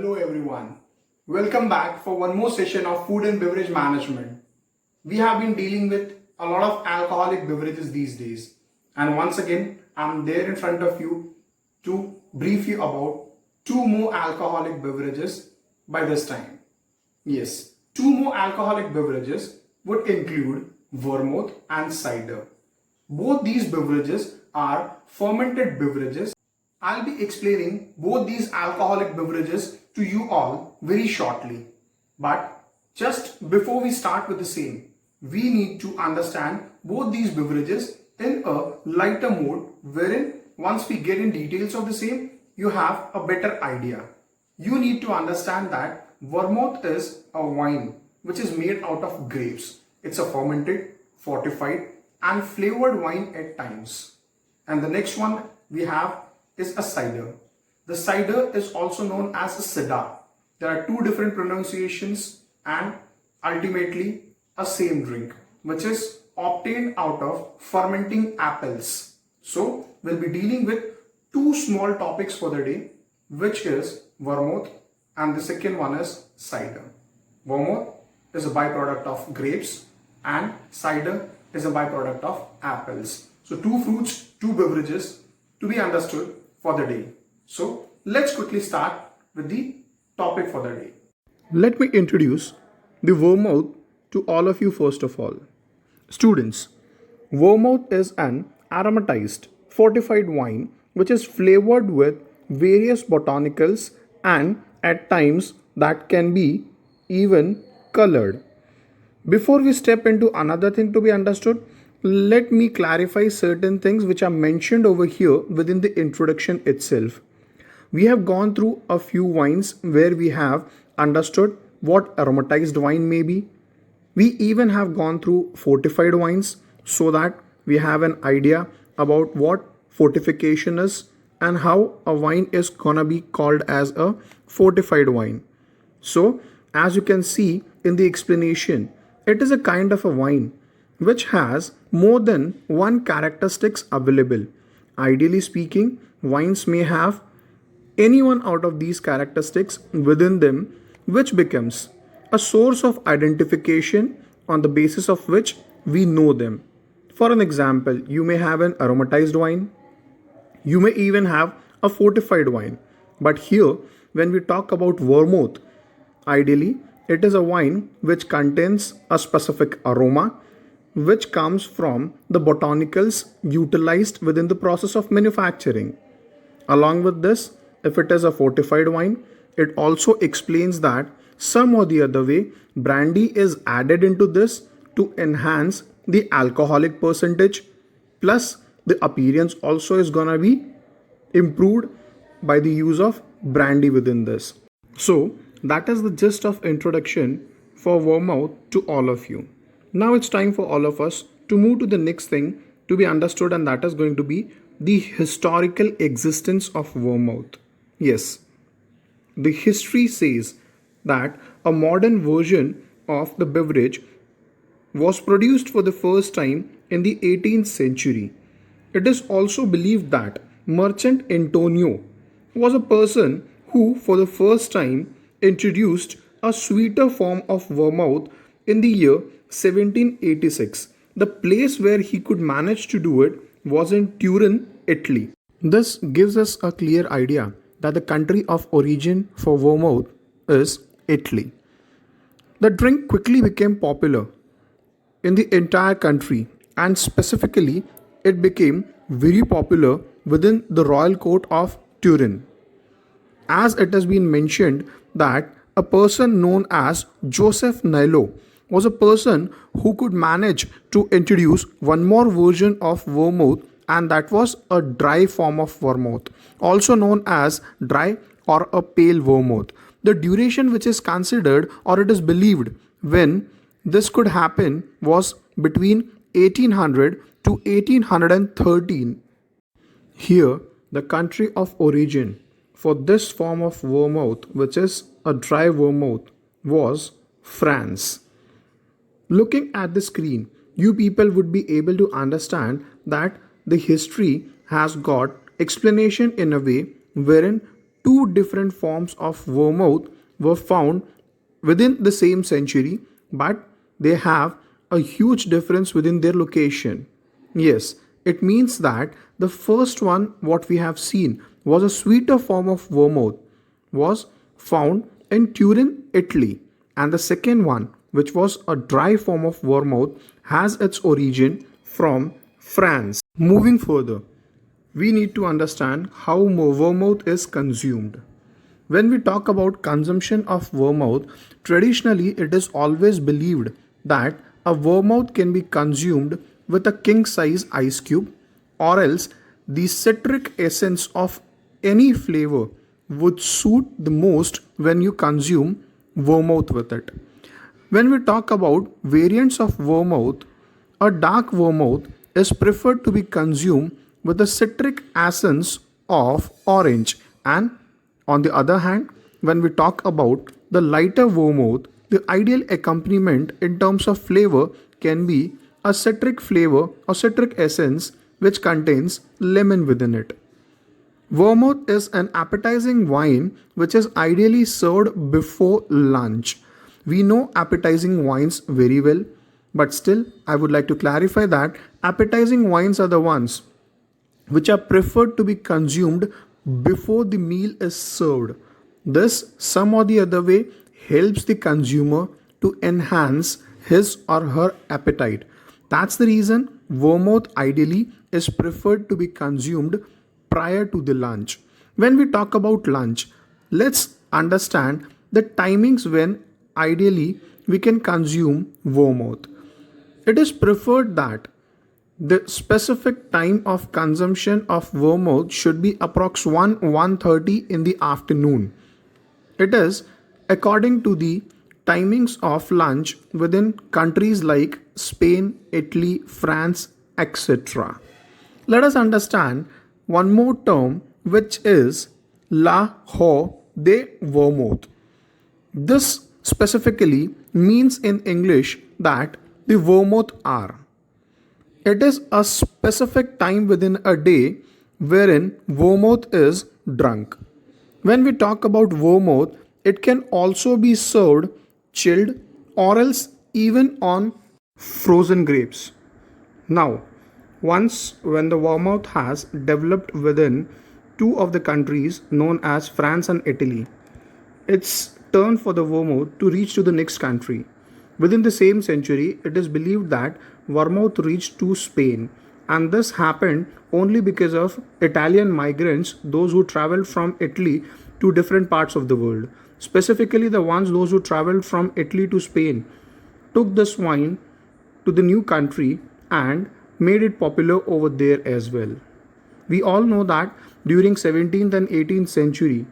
Hello everyone. Welcome back for one more session of food and beverage management. We have been dealing with a lot of alcoholic beverages these days. And once again, I'm there in front of you to brief you about two more alcoholic beverages by this time. Yes, two more alcoholic beverages would include vermouth and cider. Both these beverages are fermented beverages. I'll be explaining both these alcoholic beverages to you all very shortly. But just before we start with the same, we need to understand both these beverages in a lighter mode wherein once we get in details of the same, you have a better idea. You need to understand that vermouth is a wine which is made out of grapes. It's a fermented, fortified and flavored wine at times. And the next one we have is a cider. The cider is also known as a cider. There are two different pronunciations and ultimately a same drink which is obtained out of fermenting apples. So we'll be dealing with two small topics for the day, which is vermouth and the second one is cider. Vermouth is a byproduct of grapes and cider is a byproduct of apples. So two fruits, two beverages to be understood for the day. So let's quickly start with the topic for the day. Let me introduce the vermouth to all of you first of all. Students, vermouth is an aromatized fortified wine which is flavored with various botanicals and at times that can be even colored. Before we step into another thing to be understood, let me clarify certain things which are mentioned over here within the introduction itself. We have gone through a few wines where we have understood what aromatized wine may be. We even have gone through fortified wines so that we have an idea about what fortification is and how a wine is gonna be called as a fortified wine. So, as you can see in the explanation, it is a kind of a wine which has more than one characteristics available. Ideally speaking, wines may have any one out of these characteristics within them, which becomes a source of identification on the basis of which we know them. For an example, you may have an aromatized wine, you may even have a fortified wine. But here, when we talk about vermouth, ideally, it is a wine which contains a specific aroma which comes from the botanicals utilized within the process of manufacturing. Along with this, if it is a fortified wine, it also explains that some or the other way brandy is added into this to enhance the alcoholic percentage, plus the appearance also is gonna be improved by the use of brandy within this. So that is the gist of introduction for vermouth to all of you. Now it's time for all of us to move to the next thing to be understood, and that is going to be the historical existence of vermouth. Yes, the history says that a modern version of the beverage was produced for the first time in the 18th century. It is also believed that Merchant Antonio was a person who, for the first time, introduced a sweeter form of vermouth in the year 1786. The place where he could manage to do it was in Turin, Italy. This gives us a clear idea that the country of origin for vermouth is Italy. The drink quickly became popular in the entire country, and specifically it became very popular within the royal court of Turin. As it has been mentioned that a person known as Joseph Nilo was a person who could manage to introduce one more version of vermouth, and that was a dry form of vermouth, also known as dry or a pale vermouth. The duration which is considered or it is believed when this could happen was between 1800 to 1813. Here, the country of origin for this form of vermouth, which is a dry vermouth, was France. Looking at the screen, you people would be able to understand that the history has got explanation in a way wherein two different forms of vermouth were found within the same century, but they have a huge difference within their location. Yes, it means that the first one, what we have seen, was a sweeter form of vermouth, was found in Turin, Italy, and the second one, which was a dry form of vermouth, has its origin from France. Moving further, we need to understand how vermouth is consumed. When we talk about consumption of vermouth, traditionally it is always believed that a vermouth can be consumed with a king size ice cube, or else the citric essence of any flavor would suit the most when you consume vermouth with it. When we talk about variants of vermouth, a dark vermouth is preferred to be consumed with the citric essence of orange, and on the other hand, when we talk about the lighter vermouth, the ideal accompaniment in terms of flavor can be a citric flavor or citric essence which contains lemon within it. Vermouth is an appetizing wine which is ideally served before lunch. We know appetizing wines very well, but still, I would like to clarify that appetizing wines are the ones which are preferred to be consumed before the meal is served. This, some or the other way, helps the consumer to enhance his or her appetite. That's the reason vermouth ideally is preferred to be consumed prior to the lunch. When we talk about lunch, let's understand the timings when ideally we can consume vermouth. It is preferred that the specific time of consumption of vermouth should be approx 1:30 in the afternoon. It is according to the timings of lunch within countries like Spain, Italy, France, etc. Let us understand one more term, which is La Ho de Vermouth. This specifically means in English that the vermouth hour. It is a specific time within a day wherein vermouth is drunk. When we talk about vermouth, it can also be served chilled or else even on frozen grapes. Now, once when the vermouth has developed within two of the countries known as France and Italy, it's turn for the vermouth to reach to the next country. Within the same century, it is believed that vermouth reached to Spain, and this happened only because of Italian migrants, those who traveled from Italy to different parts of the world. Specifically, the ones those who traveled from Italy to Spain took this wine to the new country and made it popular over there as well. We all know that during 17th and 18th century,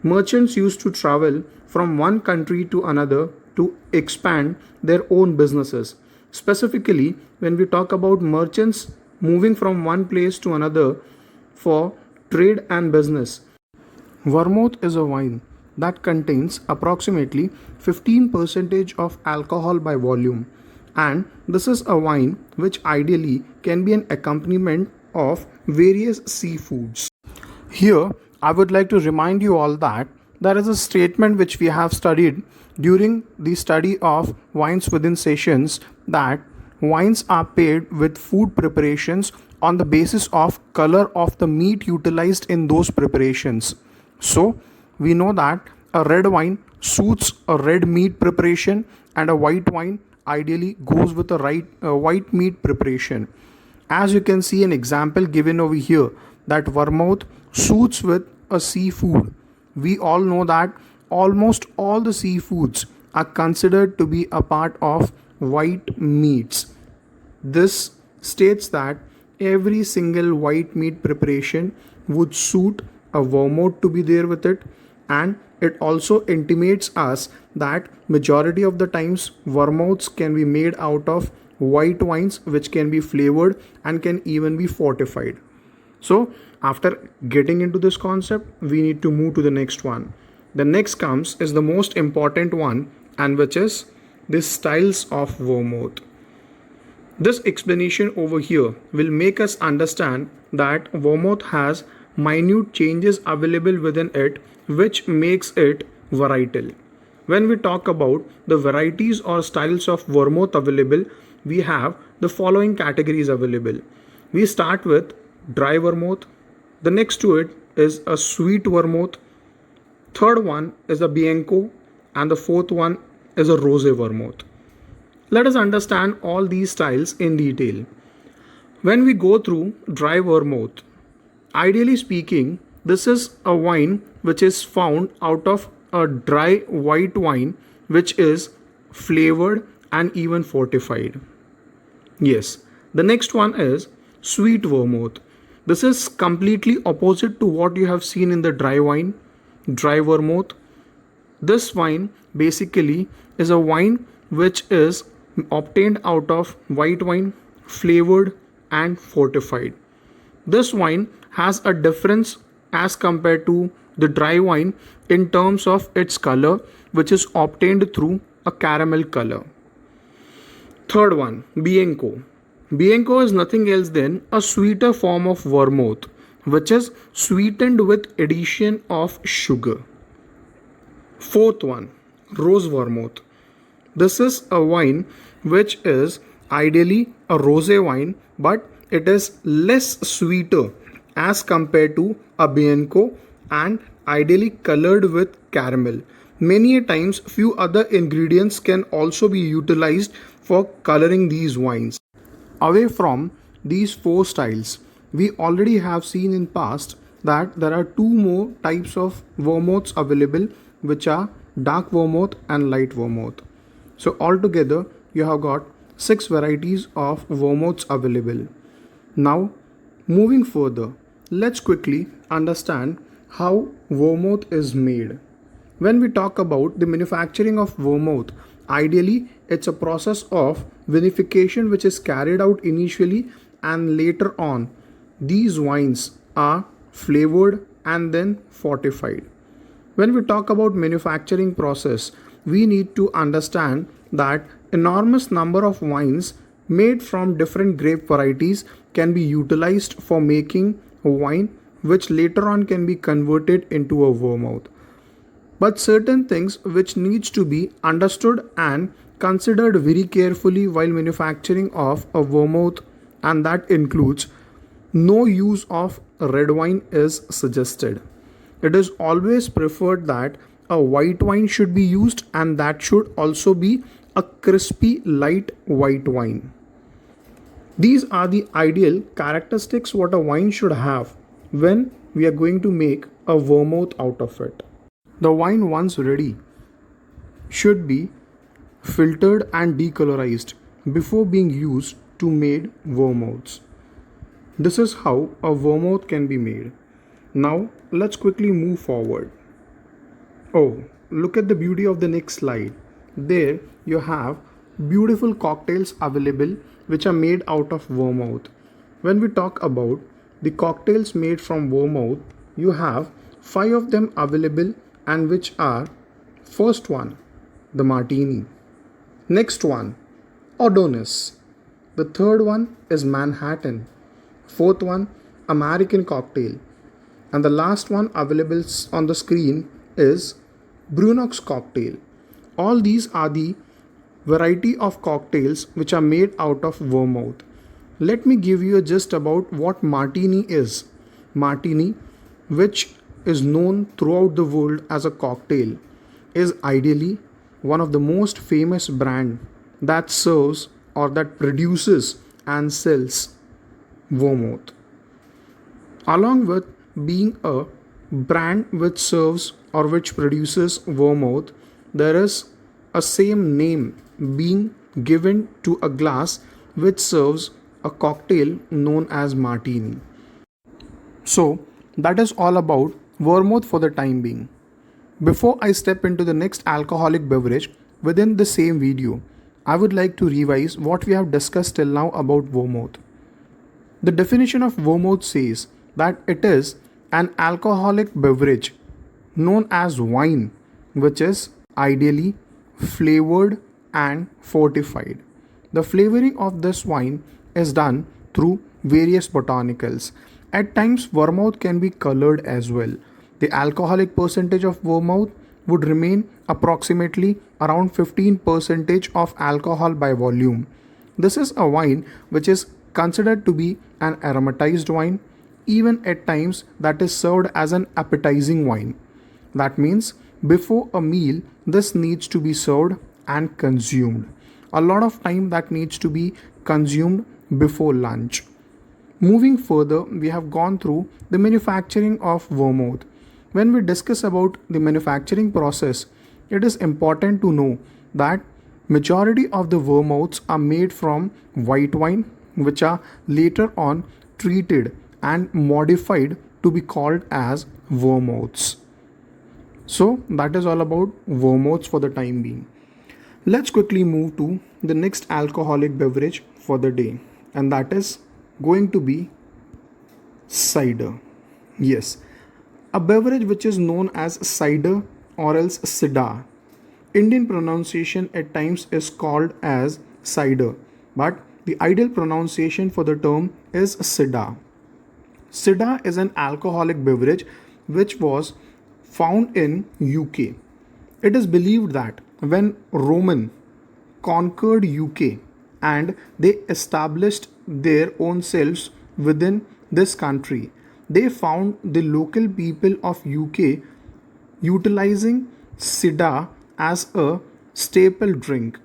merchants used to travel from one country to another to expand their own businesses. Specifically, when we talk about merchants moving from one place to another for trade and business, vermouth is a wine that contains approximately 15% of alcohol by volume, and this is a wine which ideally can be an accompaniment of various seafoods. Here, I would like to remind you all that there is a statement which we have studied during the study of wines within sessions, that wines are paired with food preparations on the basis of color of the meat utilized in those preparations. So, we know that a red wine suits a red meat preparation, and a white wine ideally goes with a white meat preparation. As you can see an example given over here, that vermouth suits with a seafood. We all know that almost all the seafoods are considered to be a part of white meats. This states that every single white meat preparation would suit a vermouth to be there with it, and it also intimates us that majority of the times vermouths can be made out of white wines which can be flavored and can even be fortified. So after getting into this concept, we need to move to the next one. The next comes is the most important one, and which is the styles of vermouth. This explanation over here will make us understand that vermouth has minute changes available within it, which makes it varietal. When we talk about the varieties or styles of vermouth available, we have the following categories available. We start with dry vermouth. The next to it is a sweet vermouth. Third one is a Bianco, and the fourth one is a rosé vermouth. Let us understand all these styles in detail. When we go through dry vermouth, ideally speaking, this is a wine which is found out of a dry white wine which is flavored and even fortified. Yes, the next one is sweet vermouth. This is completely opposite to what you have seen in the dry wine, dry vermouth. This wine basically is a wine which is obtained out of white wine, flavored and fortified. This wine has a difference as compared to the dry wine in terms of its color, which is obtained through a caramel color. Third one, Bianco. Bianco is nothing else than a sweeter form of vermouth, which is sweetened with addition of sugar. Fourth one, rose vermouth. This is a wine which is ideally a rosé wine, but it is less sweeter as compared to a Bianco and ideally colored with caramel. Many a times few other ingredients can also be utilized for coloring these wines. Away from these four styles, we already have seen in past that there are two more types of vermouths available, which are dark vermouth and light vermouth. So altogether you have got 6 varieties of vermouths available. Now moving further, let's quickly understand how vermouth is made. When we talk about the manufacturing of vermouth, ideally it's a process of vinification which is carried out initially, and later on these wines are flavored and then fortified. When we talk about manufacturing process, we need to understand that enormous number of wines made from different grape varieties can be utilized for making a wine which later on can be converted into a vermouth. But certain things which needs to be understood and considered very carefully while manufacturing of a vermouth, and that includes no use of red wine is suggested. It is always preferred that a white wine should be used, and that should also be a crispy light white wine. These are the ideal characteristics what a wine should have when we are going to make a vermouth out of it. The wine once ready should be filtered and decolorized before being used to made vermouths. This is how a vermouth can be made. Now let's quickly move forward. Oh, look at the beauty of the next slide. There you have beautiful cocktails available which are made out of vermouth. When we talk about the cocktails made from vermouth, you have 5 of them available, and which are: first one, the martini; next one, Adonis; the third one is Manhattan; fourth one, American cocktail; and the last one available on the screen is Brunock's cocktail. All these are the variety of cocktails which are made out of vermouth. Let me give you a gist about what martini is. Martini, which is known throughout the world as a cocktail, is ideally one of the most famous brand that serves or that produces and sells vermouth. Along with being a brand which serves or which produces vermouth, there is a same name being given to a glass which serves a cocktail known as martini. So that is all about vermouth for the time being. Before I step into the next alcoholic beverage within the same video, I would like to revise what we have discussed till now about vermouth. The definition of vermouth says that it is an alcoholic beverage known as wine, which is ideally flavored and fortified. The flavoring of this wine is done through various botanicals, At times, vermouth can be colored as well. The alcoholic percentage of vermouth would remain approximately around 15% of alcohol by volume. This is a wine which is considered to be an aromatized wine, even at times that is served as an appetizing wine. That means before a meal, this needs to be served and consumed. A lot of time that needs to be consumed before lunch. Moving further, we have gone through the manufacturing of vermouth. When we discuss about the manufacturing process, it is important to know that majority of the vermouths are made from white wine, which are later on treated and modified to be called as vermouths. So that is all about vermouths for the time being. Let's quickly move to the next alcoholic beverage for the day, and that is going to be cider. Yes, a beverage which is known as cider or else cider. Indian pronunciation at times is called as cider, but the ideal pronunciation for the term is cider. Cider is an alcoholic beverage which was found in UK. It is believed that when Roman conquered UK and they established their own selves within this country, they found the local people of UK utilizing cider as a staple drink.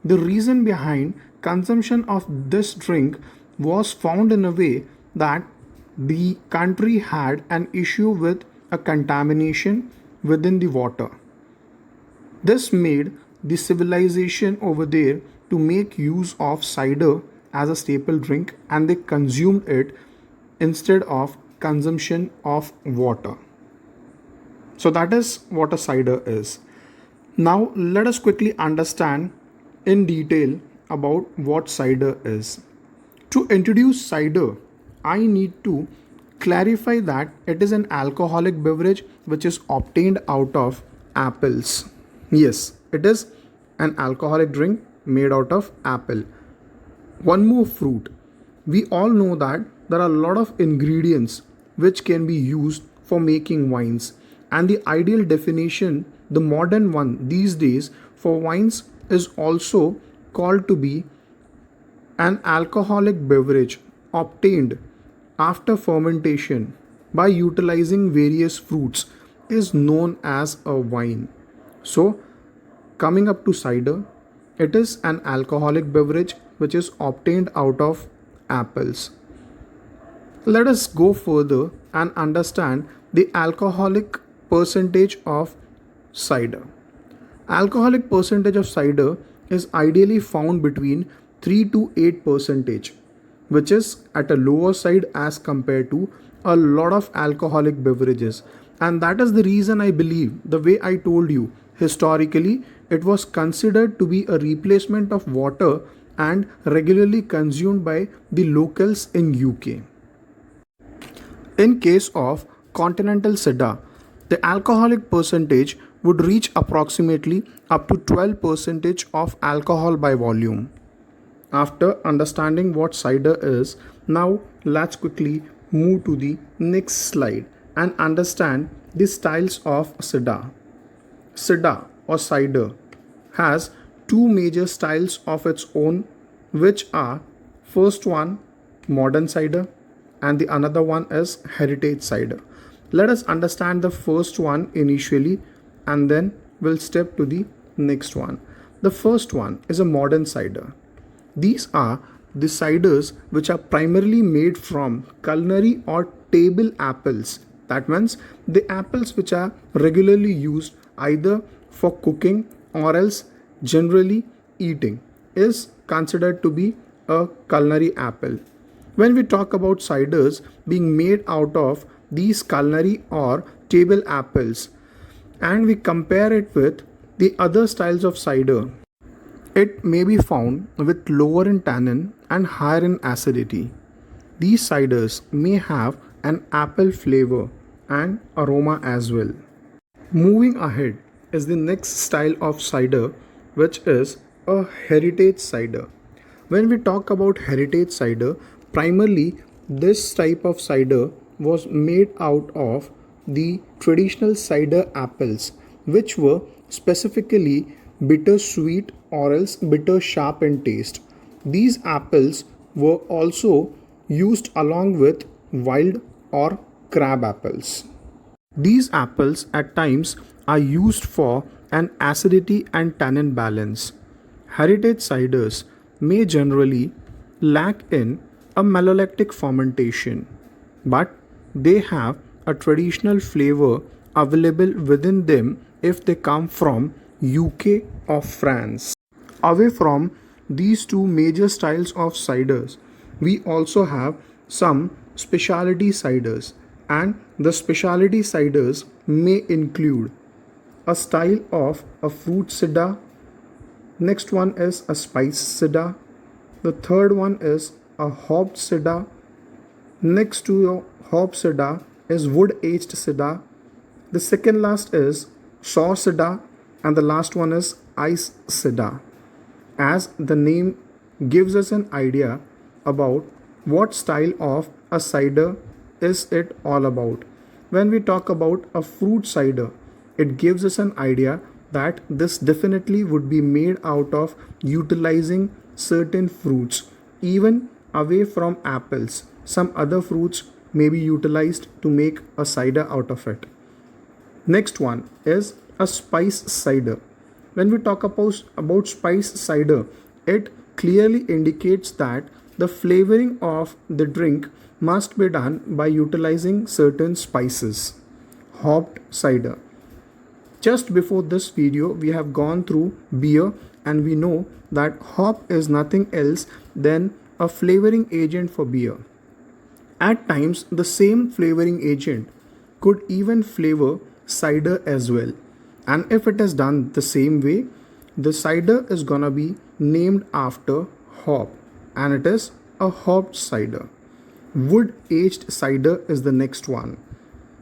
The reason behind consumption of this drink was found in a way that the country had an issue with a contamination within the water. This made the civilization over there to make use of cider as a staple drink, and they consumed it instead of consumption of water. So that is what a cider is. Now let us quickly understand in detail about what cider is. To introduce cider, I need to clarify that it is an alcoholic beverage which is obtained out of apples. Yes, it is an alcoholic drink made out of apple. One more fruit. We all know that there are a lot of ingredients which can be used for making wines, and the ideal definition, the modern one these days for wines, is also called to be an alcoholic beverage obtained after fermentation by utilizing various fruits is known as a wine. So, coming up to cider, it is an alcoholic beverage which is obtained out of apples. Let us go further and understand the alcoholic percentage of cider. Alcoholic percentage of cider is ideally found between 3 to 8 percentage, which is at a lower side as compared to a lot of alcoholic beverages. And that is the reason I believe, the way I told you, historically it was considered to be a replacement of water and regularly consumed by the locals in UK. In case of continental cider, the alcoholic percentage would reach approximately up to 12% of alcohol by volume. After understanding what cider is, now let's quickly move to the next slide and understand the styles of cider. Cider or cider has two major styles of its own, which are first one modern cider and the another one is heritage cider. Let us understand the first one initially and then we'll step to the next one. The first one is a modern cider. These are the ciders which are primarily made from culinary or table apples. That means the apples which are regularly used either for cooking or else generally eating is considered to be a culinary apple. When we talk about ciders being made out of these culinary or table apples and we compare it with the other styles of cider, it may be found with lower in tannin and higher in acidity. These ciders may have an apple flavor and aroma as well. Moving ahead is the next style of cider, which is a heritage cider. When we talk about heritage cider, primarily This type of cider was made out of the traditional cider apples, which were specifically bitter sweet or else bitter sharp in taste. These apples were also used along with wild or crab apples. These apples at times are used for an acidity and tannin balance. Heritage ciders may generally lack in a malolactic fermentation, but they have a traditional flavor available within them if they come from UK or France. Away from these two major styles of ciders, we also have some specialty ciders, and the specialty ciders may include a style of a fruit cider. Next one is a spice cider. The third one is a hop cider. Next to your hop cider is wood aged cider. The second last is sour cider, and the last one is ice cider. As the name gives us an idea about what style of a cider is it all about. When we talk about a fruit cider, it gives us an idea that this definitely would be made out of utilizing certain fruits, even away from apples. Some other fruits may be utilized to make a cider out of it. Next one is a spice cider. When we talk about spice cider, it clearly indicates that the flavoring of the drink must be done by utilizing certain spices. Hopped cider. Just before this video, we have gone through beer, and we know that hop is nothing else than a flavoring agent for beer. At times, the same flavoring agent could even flavor cider as well. And if it is done the same way, the cider is gonna be named after hop, and it is a hopped cider. Wood aged cider is the next one.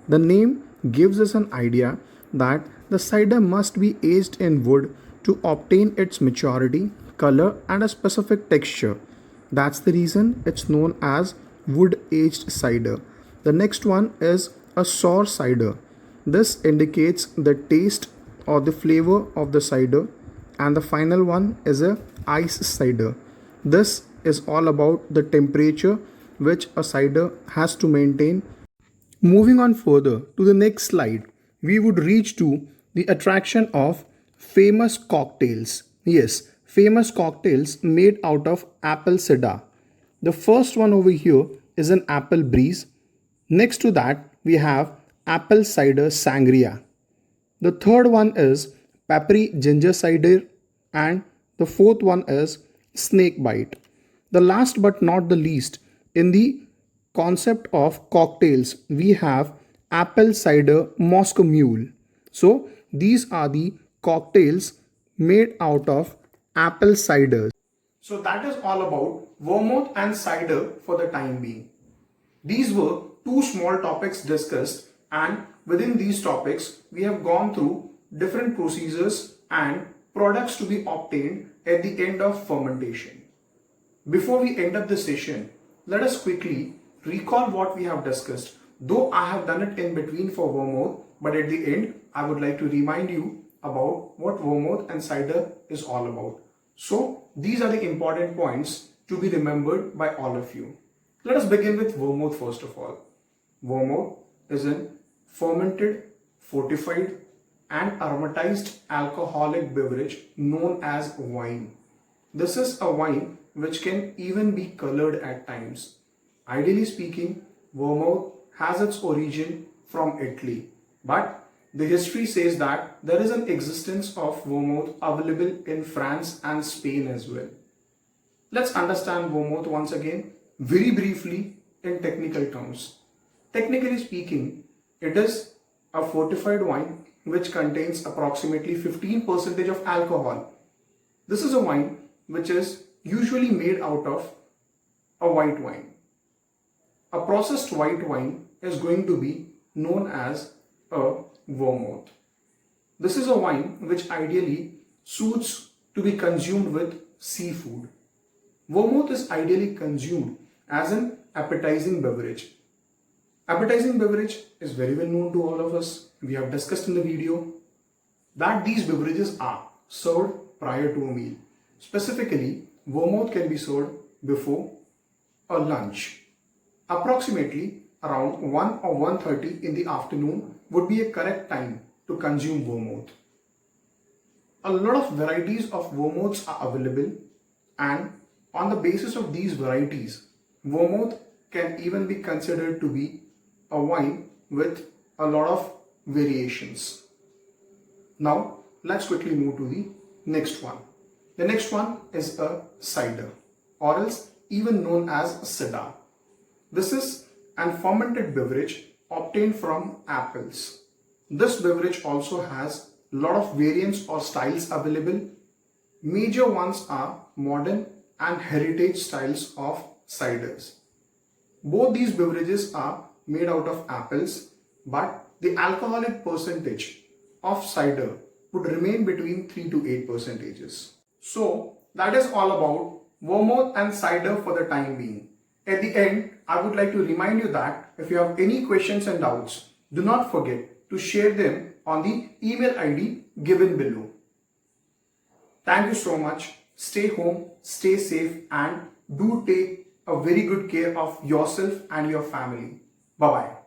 The name gives us an idea that the cider must be aged in wood to obtain its maturity, color, and a specific texture. That's the reason it's known as wood aged cider. The next one is a sour cider. This indicates the taste or the flavor of the cider. And the final one is a ice cider. This is all about the temperature which a cider has to maintain. Moving on further to the next slide, we would reach to the attraction of famous cocktails. Yes, famous cocktails made out of apple cider. The first one over here is an apple breeze. Next to that, we have apple cider sangria. The third one is peppery ginger cider, and the fourth one is snake bite. The last but not the least, in the concept of cocktails, we have apple cider Moscow Mule. So these are the cocktails made out of apple ciders. So that is all about vermouth and cider for the time being. These were two small topics discussed, and within these topics, we have gone through different procedures and products to be obtained at the end of fermentation. Before we end up the session, let us quickly recall what we have discussed. Though I have done it in between for vermouth, but at the end, I would like to remind you about what vermouth and cider is all about. So these are the important points to be remembered by all of you. Let us begin with vermouth first of all. Vermouth is a fermented, fortified, and aromatized alcoholic beverage known as wine. This is a wine which can even be colored at times. Ideally speaking, vermouth has its origin from Italy, but the history says that there is an existence of vermouth available in France and Spain as well. Let's understand vermouth once again very briefly in technical terms. Technically speaking, it is a fortified wine which contains approximately 15% of alcohol. This is a wine which is usually made out of a white wine. A processed white wine is going to be known as a vermouth. This is a wine which ideally suits to be consumed with seafood. Vermouth is ideally consumed as an appetizing beverage. Appetizing beverage is very well known to all of us. We have discussed in the video that these beverages are served prior to a meal. Specifically, vermouth can be served before a lunch. Approximately around 1 or 1:30 in the afternoon would be a correct time to consume vermouth. A lot of varieties of vermouths are available, and on the basis of these varieties, vermouth can even be considered to be a wine with a lot of variations. Now, let's quickly move to the next one. The next one is a cider, or else even known as cider. This is an fermented beverage obtained from apples. This beverage also has a lot of variants or styles available. Major ones are modern and heritage styles of ciders. Both these beverages are made out of apples, but the alcoholic percentage of cider would remain between 3 to 8 percentages. So that is all about vermouth and cider for the time being. At the end, I would like to remind you that if you have any questions and doubts, do not forget to share them on the email ID given below. Thank you so much. Stay home, stay safe, and do take a very good care of yourself and your family. Bye-bye.